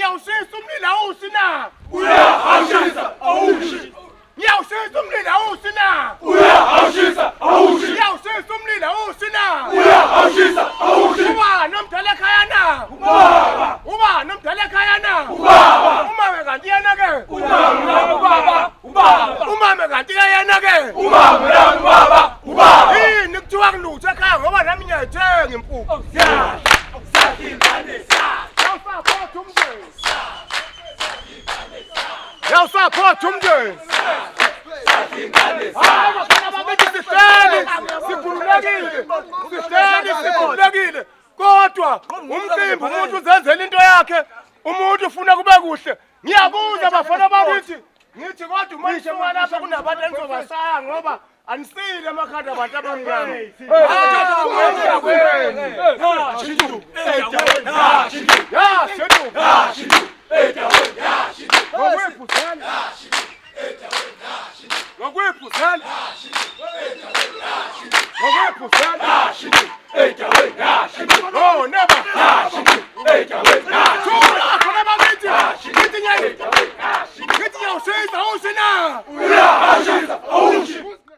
Ngiyawushisa umlilo awushi na. Uyawushisa awushi. Ngiyawushisa umlilo awushi na. Uyawushisa awushi. Ngiyawushisa umlilo awushi na. Uyawushisa awushi. Uba nomdala ekhaya na. Ubaba. Uba nomdala ekhaya na. Ubaba. Umame kanti yena ke. Ubaba. Ubaba. Umame kanti yena ke. Ubaba yami baba. Ubaba. Yini kuthiwa kulutho ekhaya ngoba nami ngiyayithenga impuku. Yawusaphotha umndeni. Yawusaphotha umndeni. Hayi phela babethi sihleli sikhululekile. Sihleli sikhululekile. Kodwa umcimbi umuntu uzenzela into yakhe. Umuntu ufuna kube kuhle. Ngiyabuza bafana bakithi. Ngithi kodwa uma nishona lapha kunabantu enizobasaya ngoba anisile emakhanda abantu abamnyama. Ngokwephusana